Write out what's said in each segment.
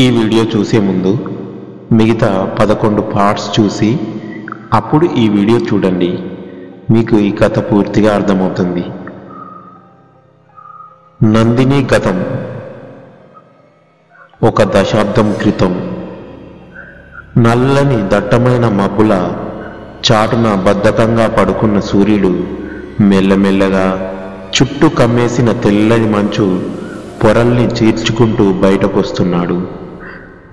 ఈ వీడియో చూసే ముందు మిగతా 11 పార్ట్స్ చూసి అప్పుడు ఈ వీడియో చూడండి. మీకు ఈ కథ పూర్తిగా అర్థమవుతుంది. నందిని గతం. ఒక దశాబ్దం క్రితం నల్లని దట్టమైన మబ్బుల చాటున బద్ధకంగా పడుకున్న సూర్యుడు మెల్లమెల్లగా చుట్టూ కమ్మేసిన తెల్లని మంచు పొరల్ని చీల్చుకుంటూ బయటకొస్తున్నాడు.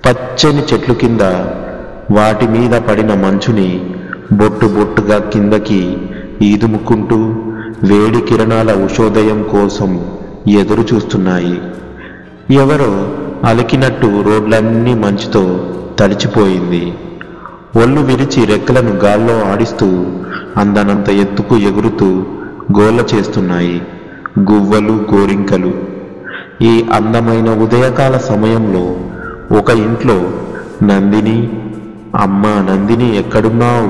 పచ్చని చెట్లు కింద వాటి మీద పడిన మంచుని బొట్టు బొట్టుగా కిందకి ఈదుముకుంటూ వేడి కిరణాల ఉషోదయం కోసం ఎదురు చూస్తున్నాయి. ఎవరో అలికినట్టు రోడ్లన్నీ మంచుతో తడిచిపోయింది. ఒళ్ళు విరిచి రెక్కలను గాల్లో ఆడిస్తూ అందనంత ఎత్తుకు ఎగురుతూ గోల చేస్తున్నాయి గువ్వలు గోరింకలు. ఈ అందమైన ఉదయకాల సమయంలో ఒక ఇంట్లో నందిని, అమ్మా నందిని ఎక్కడున్నావు,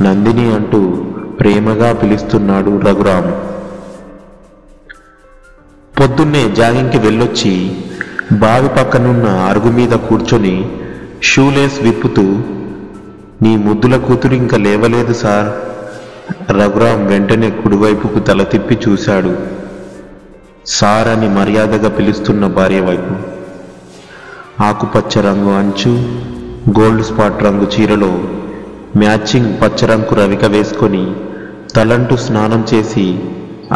నందిని అంటూ ప్రేమగా పిలుస్తున్నాడు రఘురాం. పొద్దున్నే జాగింగ్కి వెళ్ళొచ్చి బావి పక్కనున్న అరుగు మీద కూర్చొని షూలేస్ విప్పుతూ, నీ ముద్దుల కూతురు ఇంకా లేవలేదు సార్. రఘురాం వెంటనే కుడివైపుకు తల తిప్పి చూశాడు. సార్ అని మర్యాదగా పిలుస్తున్న భార్య వైపు. ఆకుపచ్చ రంగు అంచు, గోల్డ్ స్పాట్ రంగు చీరలో మ్యాచింగ్ పచ్చరంగు రవిక వేసుకొని తలంటూ స్నానం చేసి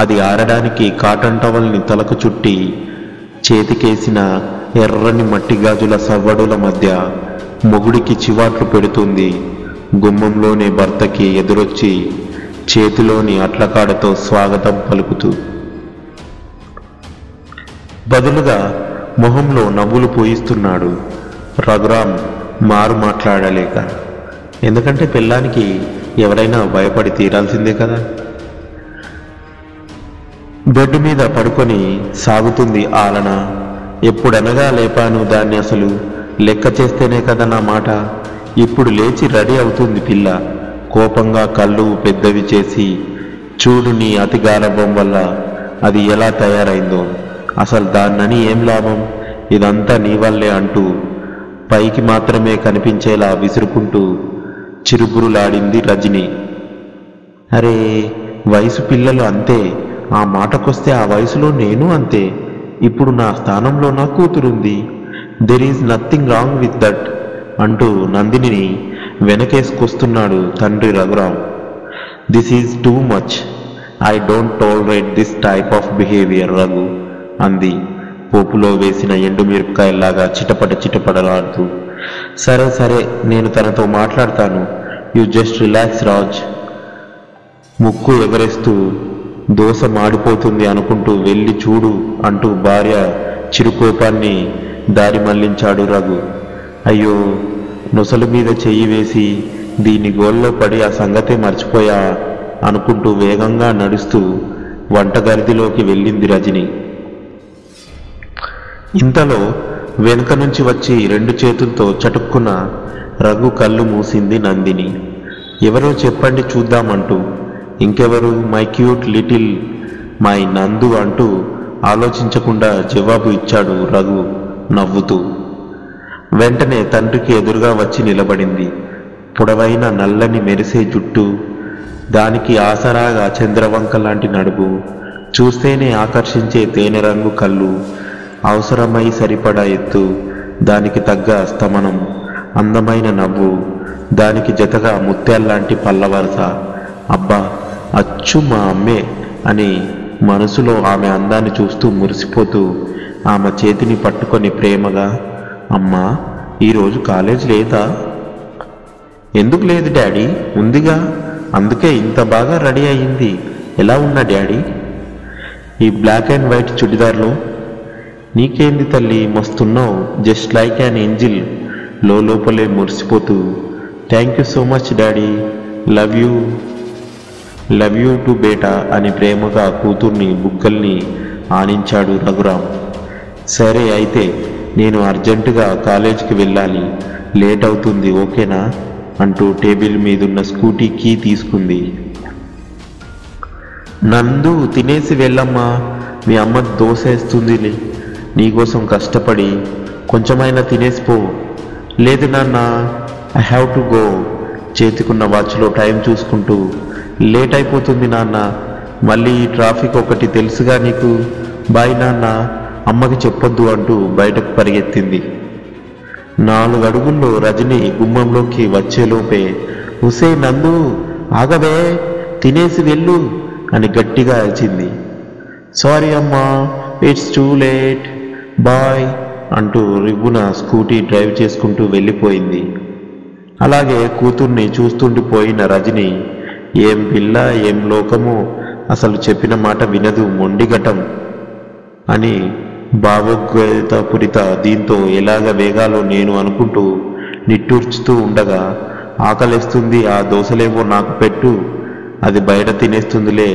అది ఆరడానికి కాటన్ టవల్ని తలకు చుట్టి చేతికేసిన ఎర్రని మట్టి గాజుల సవ్వడుల మధ్య మొగుడికి చివాట్లు పెడుతుంది. గుమ్మంలోనే భర్తకి ఎదురొచ్చి చేతిలోని అట్లకాడతో స్వాగతం పలుకుతూ, బదులుగా మొహంలో నవ్వులు పూయిస్తున్నాడు రఘురాం మారు మాట్లాడలేక. ఎందుకంటే పిల్లానికి ఎవరైనా భయపడి తీరాల్సిందే కదా. బెడ్ మీద పడుకొని సాగుతుంది ఆలన. ఎప్పుడనగా లేపాను దాన్ని, అసలు లెక్క చేస్తేనే కదా నా మాట. ఇప్పుడు లేచి రెడీ అవుతుంది పిల్ల. కోపంగా కళ్ళు పెద్దవి చేసి, చూడు నీ అతి గారభం వల్ల అది ఎలా తయారైందో, అసలు దాన్నని ఏం లాభం, ఇదంతా నీ వల్లే అంటూ పైకి మాత్రమే కనిపించేలా విసురుకుంటూ చిరుబురులాడింది రజని. అరే, వయసు పిల్లలు అంతే, ఆ మాటకొస్తే ఆ వయసులో నేను అంతే. ఇప్పుడు నా స్థానంలో నా కూతురుంది. There is nothing wrong with that అంటూ నందినిని వెనకేసుకొస్తున్నాడు తండ్రి Raghuram. This is too much. I don't tolerate this type of behaviour Raghu అంది పోపులో వేసిన ఎండుమిరపకాయలాగా చిటపట చిటపటలాడుతూ. సరే సరే, నేను తనతో మాట్లాడతాను. You just relax Raj. ముక్కు ఎగరేస్తూ దోశ మాడిపోతుంది అనుకుంటూ వెళ్ళి చూడు అంటూ భార్య చిరుకోపాన్ని దారి మళ్లించాడు రఘు. అయ్యో, నొసలు మీద చెయ్యి వేసి దీని గోల్లో పడి ఆ సంగతే మర్చిపోయా అనుకుంటూ వేగంగా నడుస్తూ వంటగదిలోకి వెళ్ళింది రజని. ఇంతలో వెనుక నుంచి వచ్చి 2 చేతులతో చటుక్కున రఘు కళ్ళు మూసింది నందిని. ఎవరో చెప్పండి చూద్దామంటూ. ఇంకెవరు, మై క్యూట్ లిటిల్ మై నందు అంటూ ఆలోచించకుండా జవాబు ఇచ్చాడు రఘు నవ్వుతూ. వెంటనే తండ్రికి ఎదురుగా వచ్చి నిలబడింది. పొడవైన నల్లని మెరిసే జుట్టు, దానికి ఆసరాగా చంద్రవంక లాంటి నడుము, చూస్తేనే ఆకర్షించే తేనె రంగు కళ్ళు, అవసరమై సరిపడా ఎత్తు, దానికి తగ్గ స్తమనం, అందమైన నవ్వు, దానికి జతగా ముత్యాల్లాంటి పల్లవరస. అబ్బా, అచ్చు మా అమ్మే అని మనసులో ఆమె అందాన్ని చూస్తూ మురిసిపోతూ ఆమె చేతిని పట్టుకొని ప్రేమగా, అమ్మా ఈరోజు కాలేజ్ లేదా? ఎందుకు లేదు డాడీ, ఉందిగా, అందుకే ఇంత బాగా రెడీ అయ్యింది. ఎలా ఉన్నా డాడీ? ఈ బ్లాక్ అండ్ వైట్ చుడిదార్లో? నీకేంది తల్లి, మస్తున్నావు, జస్ట్ లైక్ యాన్ ఏంజిల్. లోపలే మురిసిపోతూ, thank you so much daddy, love you too బేటా అని ప్రేమగా కూతుర్ని బుగ్గల్ని ఆనించాడు రఘురాం. సరే అయితే నేను అర్జెంటుగా కాలేజీకి వెళ్ళాలి, లేట్ అవుతుంది, ఓకేనా అంటూ టేబుల్ మీదున్న స్కూటీ కీ తీసుకుంది. నందు, తినేసి వెళ్ళమ్మా, మీ అమ్మ దోశ వేస్తుంది నీకోసం కష్టపడి కొంచెమైనా తినేసిపో. లేదు నాన్న, ఐ హ్యావ్ టు గో. చేతికున్న వాచ్లో టైం చూసుకుంటూ, లేట్ అయిపోతుంది నాన్న, మళ్ళీ ఈ ట్రాఫిక్ ఒకటి తెలుసుగా నీకు, బాయ్ నాన్న, అమ్మకి చెప్పొద్దు అంటూ బయటకు పరిగెత్తింది. 4 అడుగుల్లో రజని గుమ్మంలోకి వచ్చేలోపే, ఉసే నందు, ఆగవే, తినేసి వెళ్ళు అని గట్టిగా అరిచింది. సారీ అమ్మా, ఇట్స్ టూ లేట్, బాయ్ అంటూ రివ్వున స్కూటీ డ్రైవ్ చేసుకుంటూ వెళ్ళిపోయింది. అలాగే కూతుర్ని చూస్తుండిపోయిన రజని, ఏం పిల్ల, ఏం లోకము, అసలు చెప్పిన మాట వినదు, మొండిఘటం అని భావోద్వేగపూరిత దీంతో ఎలాగ వేగాలో నేను అనుకుంటూ నిట్టూర్చుతూ ఉండగా, ఆకలేస్తుంది, ఆ దోశలేవో నాకు పెట్టు, అది బయట తినేస్తుందిలే,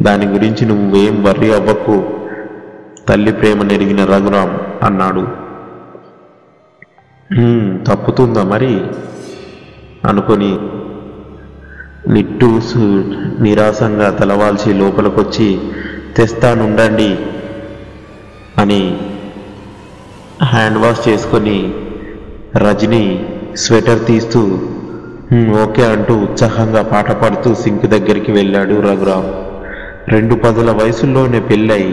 దాని గురించి నువ్వేం వర్రీ అవ్వకు, తల్లి ప్రేమ నెరిగిన రఘురాం అన్నాడు. తప్పుతుందా మరి అనుకొని నిట్టూసు నిరాశంగా తలవాల్చి లోపలికొచ్చి, తెస్తానుండండి అని హ్యాండ్ వాష్ చేసుకొని రజని స్వెటర్ తీస్తూ ఓకే అంటూ ఉత్సాహంగా పాట పాడుతూ సింక్ దగ్గరికి వెళ్ళాడు రఘురాం. 2 పదుల వయసుల్లోనే పెళ్ళై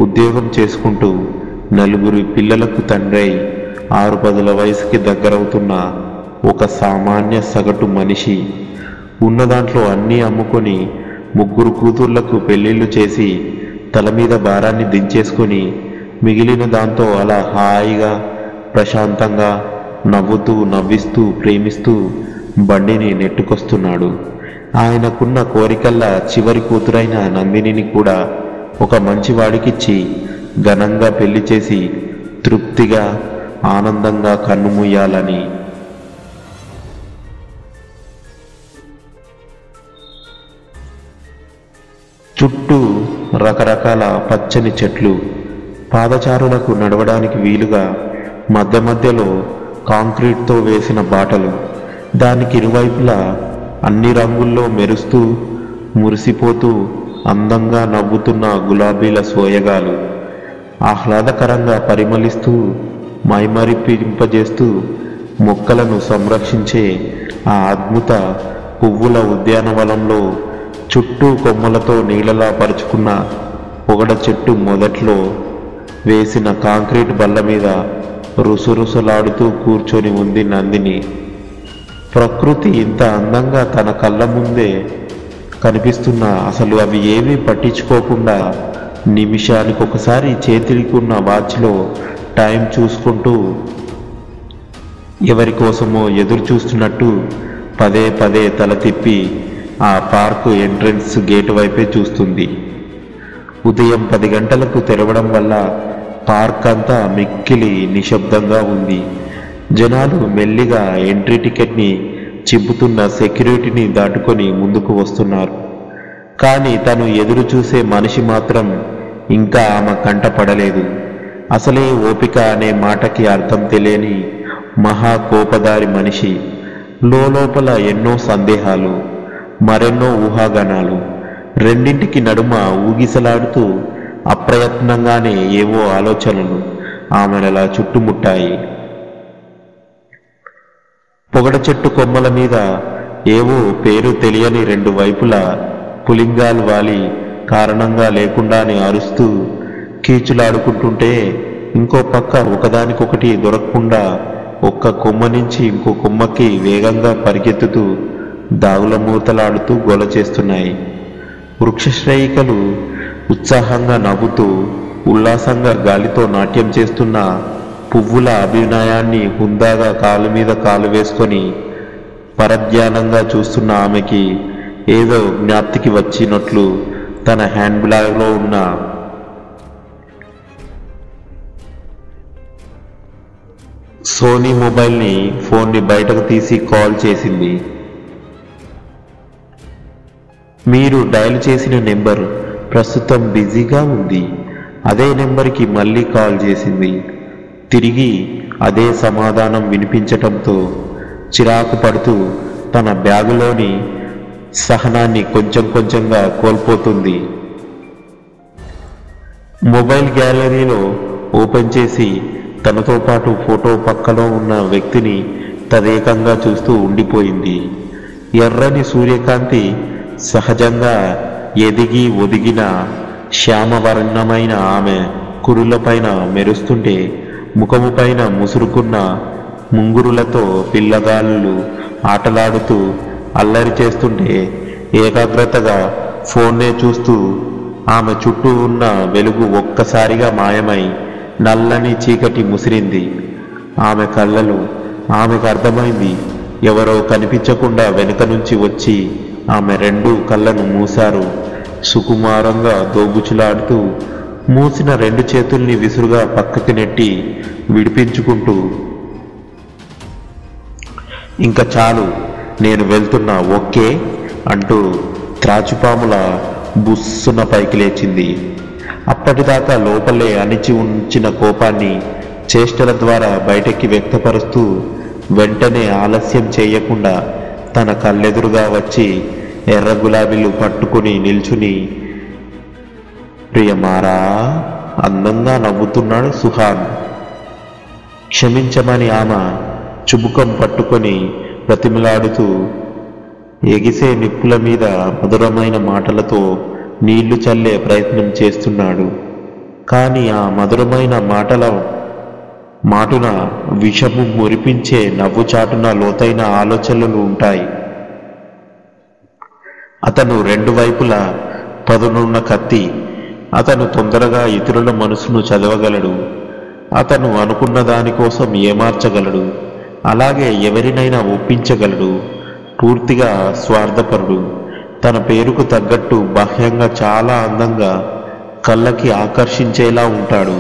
ఉద్యోగం చేసుకుంటూ 4 పిల్లలకు తండ్రై 6 పదుల వయసుకి దగ్గరవుతున్న ఒక సామాన్య సగటు మనిషి. ఉన్న దాంట్లో అన్నీ అమ్ముకొని 3 కూతుర్లకు పెళ్ళిళ్ళు చేసి తల మీద భారాన్ని దించేసుకొని మిగిలిన దాంతో అలా హాయిగా ప్రశాంతంగా నవ్వుతూ నవ్విస్తూ ప్రేమిస్తూ బండిని నెట్టుకొస్తున్నాడు. ఆయనకున్న కోరికల్లా చివరి కూతురైన నందినిని కూడా ఒక మంచివాడికిచ్చి ఘనంగా పెళ్లి చేసి తృప్తిగా ఆనందంగా కన్నుమూయాలని. చుట్టూ రకరకాల పచ్చని చెట్లు, పాదచారులకు నడవడానికి వీలుగా మధ్య మధ్యలో కాంక్రీట్తో వేసిన బాటలు, దానికి ఇరువైపులా అన్ని రంగుల్లో మెరుస్తూ మురిసిపోతూ అందంగా నవ్వుతున్న గులాబీల సోయగాలు, ఆహ్లాదకరంగా పరిమళిస్తూ మైమరిపింపజేస్తూ మొక్కలను సంరక్షించే ఆ అద్భుత పువ్వుల ఉద్యానవనంలో చుట్టూ కొమ్మలతో నీళ్ళలా పరుచుకున్న పొగడ చెట్టు మొదట్లో వేసిన కాంక్రీట్ బల్ల మీద రుసరుసలాడుతూ కూర్చొని ఉంది నందిని. ప్రకృతి ఇంత అందంగా తన కళ్ళ ముందే కనిపిస్తున్నా అసలు అవి ఏమీ పట్టించుకోకుండా నిమిషానికొకసారి చేతికున్న వాచ్లో టైం చూసుకుంటూ ఎవరి కోసమో ఎదురు చూస్తున్నట్టు పదే పదే తల తిప్పి ఆ పార్కు ఎంట్రన్స్ గేటు వైపే చూస్తుంది. ఉదయం 10 గంటలకు తెరవడం వల్ల పార్క్ అంతా మిక్కిలి నిశ్శబ్దంగా ఉంది. జనాలు మెల్లిగా ఎంట్రీ టికెట్ని చింపుతున్న సెక్యూరిటీని దాటుకొని ముందుకు వస్తున్నారు. కానీ తను ఎదురు చూసే మనిషి మాత్రం ఇంకా ఆమె కంట పడలేదు. అసలే ఓపిక అనే మాటకి అర్థం తెలియని మహా కోపదారి మనిషి. లోపల ఎన్నో సందేహాలు, మరెన్నో ఊహాగానాలు, రెండింటికి నడుమ ఊగిసలాడుతూ అప్రయత్నంగానే ఏవో ఆలోచనలు ఆమెనలా చుట్టుముట్టాయి. పొగడ చెట్టు కొమ్మల మీద ఏవో పేరు తెలియని 2 వైపులా పులింగాలు వాలి కారణంగా లేకుండానే అరుస్తూ కీచులాడుకుంటుంటే, ఇంకో పక్క ఒకదానికొకటి దొరకకుండా ఒక్క కొమ్మ నుంచి ఇంకో కొమ్మకి వేగంగా పరిగెత్తుతూ దాగుల మూతలాడుతూ గోల చేస్తున్నాయి. వృక్షశ్రేయికలు ఉత్సాహంగా నవ్వుతూ ఉల్లాసంగా గాలితో నాట్యం చేస్తున్న పువ్వుల అభినయాన్ని హుందాగా కాలు మీద కాలు వేసుకొని పరధ్యానంగా చూస్తున్న ఆమెకి ఏదో జ్ఞాప్తికి వచ్చినట్లు తన హ్యాండ్ బ్యాగ్లో ఉన్న సోనీ మొబైల్ని ఫోన్ని బయటకు తీసి కాల్ చేసింది. మీరు డయల్ చేసిన నెంబర్ ప్రస్తుతం బిజీగా ఉంది. అదే నెంబర్కి మళ్ళీ కాల్ చేసింది. తిరిగి అదే సమాధానం వినిపించటంతో చిరాకు పడుతూ తన బ్యాగులోని సహనాన్ని కొంచెం కొంచెంగా కోల్పోతుంది. మొబైల్ గ్యాలరీలో ఓపెన్ చేసి తనతో పాటు ఫోటో పక్కలో ఉన్న వ్యక్తిని తదేకంగా చూస్తూ ఉండిపోయింది. ఎర్రని సూర్యకాంతి సహజంగా ఎదిగి ఒదిగిన శ్యామవర్ణమైన ఆమె కురులపైన మెరుస్తుంటే ముఖముపైన ముసురుకున్న ముంగురులతో పిల్లగాళ్ళు ఆటలాడుతూ అల్లరి చేస్తుంటే ఏకాగ్రతగా ఫోన్నే చూస్తూ ఆమె చుట్టూ ఉన్న వెలుగు ఒక్కసారిగా మాయమై నల్లని చీకటి ముసిరింది ఆమె కళ్ళలు. ఆమెకు అర్థమైంది, ఎవరో కనిపించకుండా వెనుక నుంచి వచ్చి ఆమె రెండు కళ్ళను మూశారు. సుకుమారంగా దోబుచులాడుతూ మూసిన రెండు చేతుల్ని విసురుగా పక్కకి నెట్టి విడిపించుకుంటూ, ఇంకా చాలు, నేను వెళ్తున్నా, ఓకే అంటూ త్రాచుపాముల బుస్సున పైకి లేచింది. అప్పటిదాకా లోపలే అణిచి ఉంచిన కోపాన్ని చేష్టల ద్వారా బయటకి వ్యక్తపరుస్తూ వెంటనే ఆలస్యం చేయకుండా తన కళ్ళెదురుగా వచ్చి ఎర్ర గులాబీలు పట్టుకుని నిల్చుని, ప్రియమారా అందంగా నవ్వుతున్నాడు సుహాన్. క్షమించమని ఆమె చుబుకం పట్టుకొని ప్రతిమలాడుతూ ఎగిసే నిప్పుల మీద మధురమైన మాటలతో నీళ్లు చల్లే ప్రయత్నం చేస్తున్నాడు. కానీ ఆ మధురమైన మాటున విషము మురిపించే నవ్వు చాటున లోతైన ఆలోచనలు ఉంటాయి. అతను రెండు వైపులా పదునున్న కత్తి. అతను తొందరగా ఇతరుల మనసును చదవగలడు. అతను అనుకున్న దానికోసం ఏమార్చగలడు. అలాగే ఎవరినైనా ఒప్పించగలడు. పూర్తిగా స్వార్థపరుడు. తన పేరుకు తగ్గట్టు బాహ్యంగా చాలా అందంగా కళ్ళకి ఆకర్షించేలా ఉంటాడు.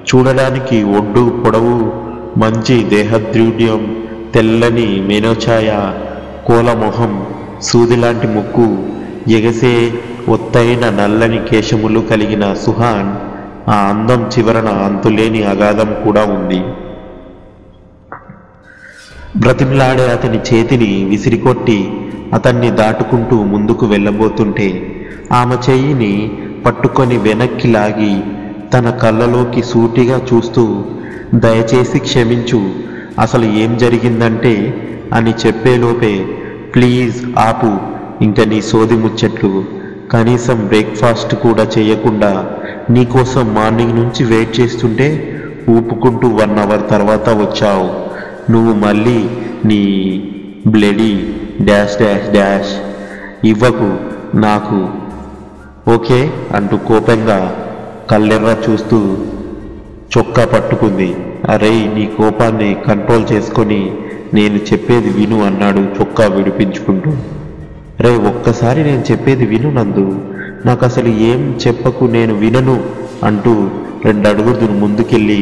చూడడానికి ఒడ్డు పొడవు, మంచి దేహద్రూఢ్యం, తెల్లని మేనోఛాయ, కోలమొహం, సూదిలాంటి ముక్కు, ఎగసే ఒత్తైన నల్లని కేశములు కలిగిన సుహాన్ ఆ అందం చివరన అంతులేని అగాధం కూడా ఉంది. బ్రతిమలాడే అతని చేతిని విసిరికొట్టి అతన్ని దాటుకుంటూ ముందుకు వెళ్ళబోతుంటే ఆమె చెయ్యిని పట్టుకొని వెనక్కి లాగి తన కళ్ళలోకి సూటిగా చూస్తూ, దయచేసి క్షమించు, అసలు ఏం జరిగిందంటే అని చెప్పేలోపే, ప్లీజ్ ఆపు, ఇంక నీ సోది ముచ్చట్లు, కనీసం బ్రేక్ఫాస్ట్ కూడా చేయకుండా నీకోసం మార్నింగ్ నుంచి వెయిట్ చేస్తుంటే ఊపుకుంటూ 1 అవర్ తర్వాత వచ్చావు. నువ్వు మళ్ళీ నీ బ్లడీ డాష్ డాష్ డాష్ ఇవ్వకు నాకు, ఓకే అంటూ కోపంగా కళ్ళెర్ర చూస్తూ చొక్కా పట్టుకుంది. అరే, నీ కోపాన్ని కంట్రోల్ చేసుకొని నేను చెప్పేది విను అన్నాడు చొక్కా విడిపించుకుంటూ. రే, ఒక్కసారి నేను చెప్పేది విను నందు, నాకు అసలు ఏం చెప్పకు, నేను వినను అంటూ 2 అడుగులు ముందుకెళ్ళి,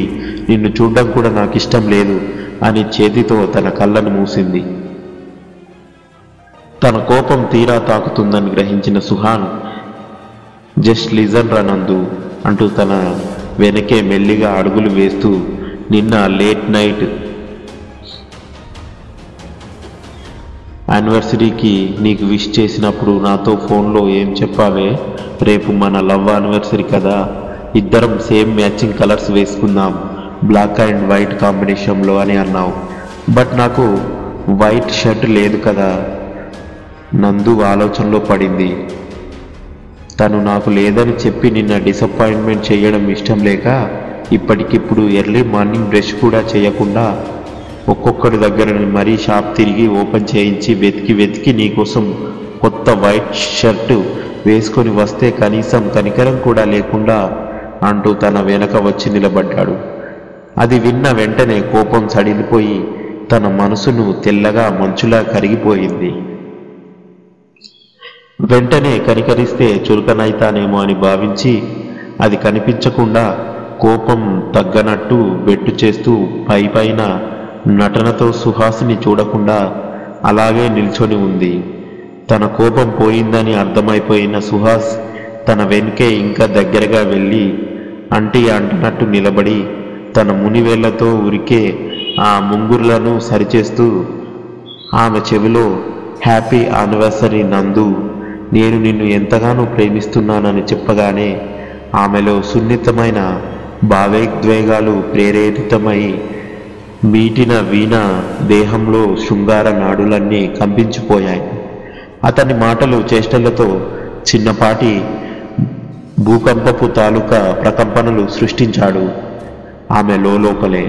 నిన్ను చూడడం కూడా నాకు ఇష్టం లేదు అని చేతితో తన కళ్ళను మూసింది. తన కోపం తీరా తాకుతుందని గ్రహించిన సుహాన్, జస్ట్ లిజన్ రా నందు అంటూ తన వెనకే మెల్లిగా అడుగులు వేస్తూ, నిన్న లేట్ నైట్ యానివర్సరీకి నీకు విష్ చేసినప్పుడు నాతో ఫోన్లో ఏం చెప్పావే, రేపు మన లవ్ యానివర్సరీ కదా, ఇద్దరం సేమ్ మ్యాచింగ్ కలర్స్ వేసుకుందాం, బ్లాక్ అండ్ వైట్ కాంబినేషన్లో అని అన్నావు. బట్ నాకు వైట్ షర్ట్ లేదు కదా. నందు ఆలోచనలో పడింది. తను నాకు లేదని చెప్పి నిన్న డిసప్పాయింట్మెంట్ చేయడం ఇష్టం లేక ఇప్పటికిప్పుడు ఎర్లీ మార్నింగ్ బ్రష్ కూడా చేయకుండా ఒక్కొక్కడి దగ్గర మరీ షాప్ తిరిగి ఓపెన్ చేయించి వెతికి నీకోసం కొత్త వైట్ షర్టు వేసుకొని వస్తే కనీసం కనికరం కూడా లేకుండా అంటూ తన వెనక వచ్చి నిలబడ్డాడు. అది విన్న వెంటనే కోపం సడిలిపోయి తన మనసును తెల్లగా మంచులా కరిగిపోయింది. వెంటనే కనికరిస్తే చురుకనైతానేమో అని భావించి అది కనిపించకుండా కోపం తగ్గనట్టు బెట్టు చేస్తూ పైపైన నటనతో సుహాసిని చూడకుండా అలాగే నిల్చొని ఉంది. తన కోపం పోయిందని అర్థమైపోయిన సుహాస్ తన వెనుకే ఇంకా దగ్గరగా వెళ్ళి అంటున్నట్టు నిలబడి తన మునివేళ్లతో ఉరికే ఆ ముంగుర్లను సరిచేస్తూ ఆమె చెవిలో, హ్యాపీ యానివర్సరీ నందు, నేను నిన్ను ఎంతగానో ప్రేమిస్తున్నానని చెప్పగానే ఆమెలో సున్నితమైన భావోద్వేగాలు ప్రేరేపితమై మీటిన వీణ దేహంలో శృంగార నాడులన్నీ కంపించిపోయాయి. అతని మాటలు చేష్టలతో చిన్నపాటి భూకంపపు తాలూకా ప్రకంపనలు సృష్టించాడు ఆమె లోపలే.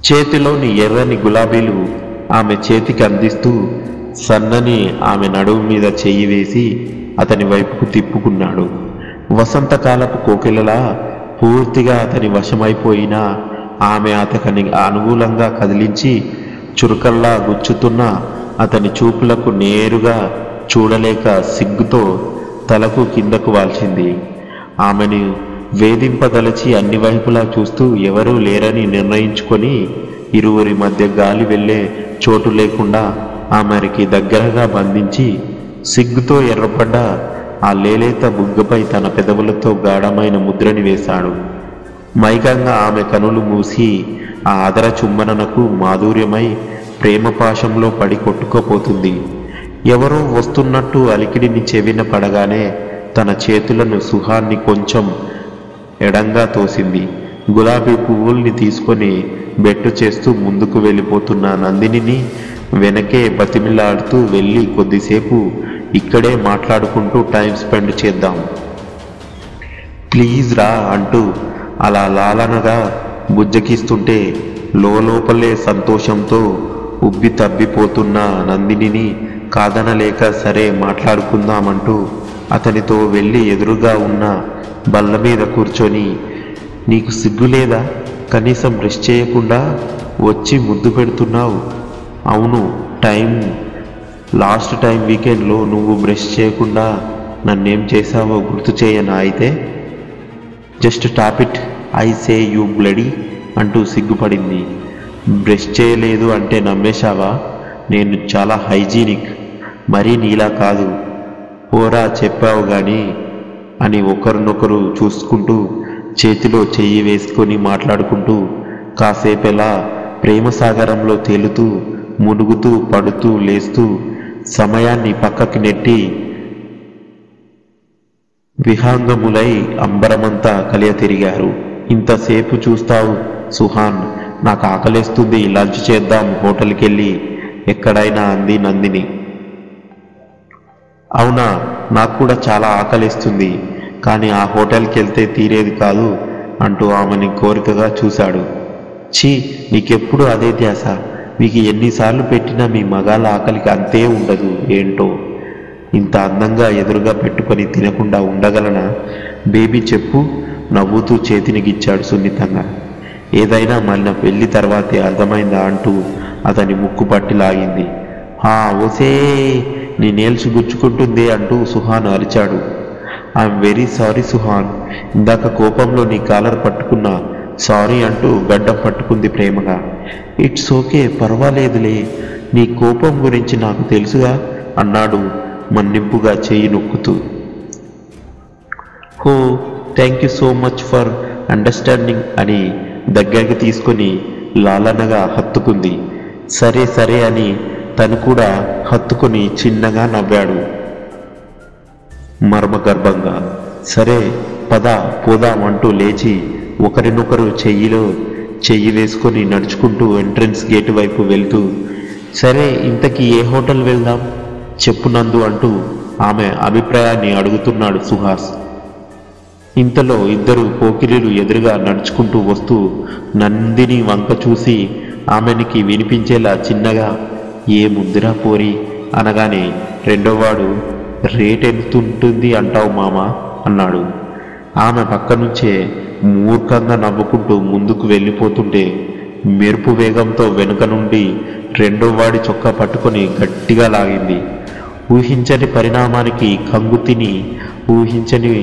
చేతిలోని ఎర్రని గులాబీలు ఆమె చేతికి అందిస్తూ సన్నని ఆమె నడుము మీద చెయ్యి వేసి అతని వైపుకు తిప్పుకున్నాడు. వసంతకాలపు కోకిలలా పూర్తిగా అతని వశమైపోయినా ఆమె అతని అనుకూలంగా కదిలించి చురుకల్లా గుచ్చుతున్న అతని చూపులకు నేరుగా చూడలేక సిగ్గుతో తలకు కిందకు వాల్చింది. ఆమెను వేధింపదలచి అన్ని వైపులా చూస్తూ ఎవరూ లేరని నిర్ణయించుకొని ఇరువురి మధ్య గాలి వెళ్ళే చోటు లేకుండా ఆమెకి దగ్గరగా బంధించి సిగ్గుతో ఎర్రపడ్డ ఆ లేలేత బుగ్గపై తన పెదవులతో గాఢమైన ముద్రని వేశాడు. మైకంగా ఆమె కనులు మూసి ఆ ఆదర చుమ్మనకు మాధుర్యమై ప్రేమపాశంలో పడి కొట్టుకుపోతుంది. ఎవరో వస్తున్నట్టు అలికిడిని చెవిన పడగానే తన చేతులను సుహాన్ని కొంచెం ఎడంగా తోసింది. గులాబీ పువ్వుల్ని తీసుకొని బెట్టు చేస్తూ ముందుకు వెళ్ళిపోతున్న నందినిని వెనకే బతిమిలాడుతూ వెళ్ళి కొద్దిసేపు ఇక్కడే మాట్లాడుకుంటూ టైం స్పెండ్ చేద్దాం ప్లీజ్ రా అంటూ అలా లాలనగా బుజ్జకిస్తుంటే లోపలే సంతోషంతో ఉబ్బి తబ్బిపోతున్న నందినిని కాదనలేక సరే మాట్లాడుకుందామంటూ అతనితో వెళ్ళి ఎదురుగా ఉన్న బల్ల మీద కూర్చొని, నీకు సిగ్గులేదా? కనీసం బ్రష్ చేయకుండా వచ్చి ముద్దు పెడుతున్నావు. అవును, లాస్ట్ టైం వీకెండ్లో నువ్వు బ్రష్ చేయకుండా నన్నేం చేశావో గుర్తు చేయనా? అయితే just top it I say you bloody అంటూ సిగ్గుపడింది. బ్రష్ చేయలేదు అంటే నమ్మేశావా? నేను చాలా హైజీనిక్, మరీ నీలా కాదు. పోరా చెప్పావు గాని అని ఒకరినొకరు చూసుకుంటూ చేతిలో చెయ్యి వేసుకొని మాట్లాడుకుంటూ కాసేపెలా ప్రేమసాగరంలో తేలుతూ మునుగుతూ పడుతూ లేస్తూ సమయాన్ని పక్కకి నెట్టి విహంగములై అంబరమంతా కలియ తిరిగారు. ఇంతసేపు చూస్తావు సుహాన్, నాకు ఆకలేస్తుంది, లంచ్ చేద్దాం హోటల్కి వెళ్ళి ఎక్కడైనా అంది నందిని. అవునా, నాకు కూడా చాలా ఆకలిస్తుంది, కానీ ఆ హోటల్కి వెళ్తే తీరేది కాదు అంటూ ఆమెని కోరికగా చూశాడు. ఛీ, నీకెప్పుడు అదే ధ్యాస. మీకు ఎన్నిసార్లు పెట్టినా మీ మగాళ్ళ ఆకలికి అంతే ఉండదు ఏంటో. ఇంత అందంగా ఎదురుగా పెట్టుకొని తినకుండా ఉండగలనా? బేబీ చెప్పు నవ్వుతూ చేతిని గిచ్చాడు సున్నితంగా. ఏదైనా మన పెళ్లి తర్వాతే అర్థమైందా అంటూ అతని ముక్కు పట్టి లాగింది. ఓసే, నీ నేల్స్ గుచ్చుకుంటుంది అంటూ సుహాన్ అరిచాడు. ఐఎమ్ వెరీ సారీ సుహాన్, ఇందాక కోపంలో నీ కాలర్ పట్టుకున్నా, సారీ అంటూ గడ్డం పట్టుకుంది ప్రేమగా. ఇట్స్ ఓకే, పర్వాలేదులే, నీ కోపం గురించి నాకు తెలుసుగా అన్నాడు మన్నింపుగా చెయ్యి నొక్కుతూ. హో, thank you so much for understanding అని దగ్గరికి తీసుకొని లాలనగా హత్తుకుంది. సరే సరే అని తను కూడా హత్తుకొని చిన్నగా నవ్వాడు మర్మగర్భంగా. సరే పద పోదాం అంటూ లేచి ఒకరినొకరు చెయ్యిలో చెయ్యి వేసుకొని నడుచుకుంటూ ఎంట్రన్స్ గేటు వైపు వెళ్తూ, సరే ఇంతకీ ఏ హోటల్ వెళ్దాం చెప్పు నందు అంటూ ఆమె అభిప్రాయాన్ని అడుగుతున్నాడు సుహాస్. ఇంతలో ఇద్దరు పోకిరీలు ఎదురుగా నడుచుకుంటూ వస్తూ నందిని వంక చూసి ఆమెనికి వినిపించేలా చిన్నగా, ఏ ముద్దురా పోరి అనగానే రెండోవాడు, రేటెంతుంటుంది అంటావు మామా అన్నాడు. ఆమె పక్క నుంచే మూర్ఖంగా నవ్వుకుంటూ ముందుకు వెళ్ళిపోతుంటే మెరుపు వేగంతో వెనుక నుండి రెండోవాడి చొక్కా పట్టుకొని గట్టిగా లాగింది. ఊహించని పరిణామానికి కంగు తిని ఊహించని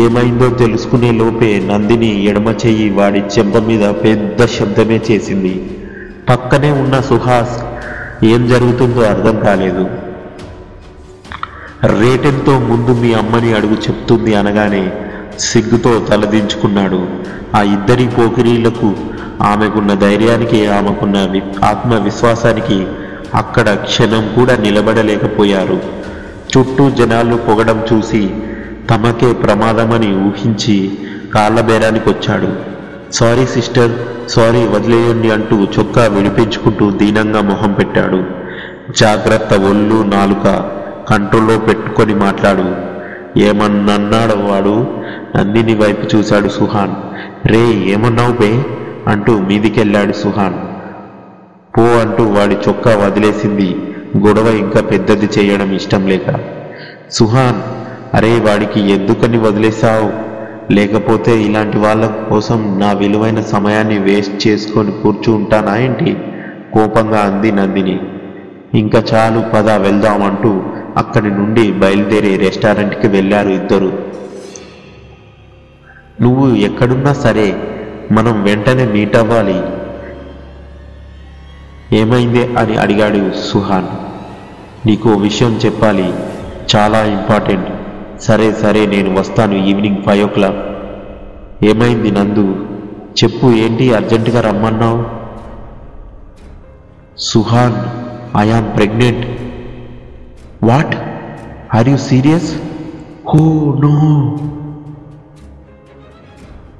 ఏమైందో తెలుసుకునే లోపే నందిని ఎడమ చెయ్యి వాడి చెంప మీద పెద్ద శబ్దమే చేసింది. పక్కనే ఉన్న సుహాస్ ఏం జరుగుతుందో అర్థం కాలేదు. రేటెంతో ముందు మీ అమ్మని అడుగు చెప్తుంది అనగానే సిగ్గుతో తలదించుకున్నాడు. ఆ ఇద్దరి పోకిరీలకు ఆమెకున్న ధైర్యానికి ఆమెకున్న ఆత్మవిశ్వాసానికి అక్కడ క్షణం కూడా నిలబడలేకపోయారు. చుట్టూ జనాలు పొగడం చూసి తమకే ప్రమాదమని ఊహించి కాళ్ళ బేరానికి వచ్చాడు. సారీ సిస్టర్, సారీ, వదిలేయండి అంటూ చొక్కా విడిపించుకుంటూ దీనంగా మొహం పెట్టాడు. జాగ్రత్త, ఒళ్ళు నాలుక కంట్రోల్లో పెట్టుకొని మాట్లాడు. ఏమన్నాడు వాడు? నందిని వైపు చూశాడు సుహాన్. రే, ఏమన్నావు బే అంటూ మీదికెళ్ళాడు సుహాన్. పో అంటూ వాడి చొక్కా వదిలేసింది, గొడవ ఇంకా పెద్దది చేయడం ఇష్టం లేక. సుహాన్, అరే వాడికి ఎందుకని వదిలేశావు? లేకపోతే ఇలాంటి వాళ్ళ కోసం నా విలువైన సమయాన్ని వేస్ట్ చేసుకొని కూర్చుంటానా ఏంటి? కోపంగా అంది నందిని. ఇంకా చాలు, పద వెళ్దామంటూ అక్కడి నుండి బయలుదేరి రెస్టారెంట్కి వెళ్ళారు ఇద్దరు. నువ్వు ఎక్కడున్నా సరే మనం వెంటనే మీట్ అవ్వాలి. ఏమైంది అని అడిగాడు సుహాన్. నీకు విషయం చెప్పాలి, చాలా ఇంపార్టెంట్. సరే సరే, నేను వస్తాను ఈవినింగ్ 5 o'clock. ఏమైంది నందు? చెప్పు, ఏంటి అర్జెంటుగా రమ్మన్నావు? Suhan, I am pregnant. What? Are you serious? Oh no.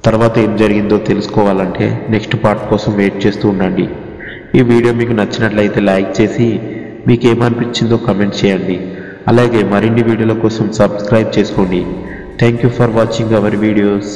తర్వాత ఏం జరిగిందో తెలుసుకోవాలంటే నెక్స్ట్ పార్ట్ కోసం వెయిట్ చేస్తూ ఉండండి. ఈ వీడియో మీకు నచ్చినట్లయితే లైక్ చేసి మీకు ఏమనిపించిందో కమెంట్ చేయండి. అలాగే మరిన్ని వీడియోల కోసం సబ్స్క్రైబ్ చేసుకోండి. Thank you for watching our videos.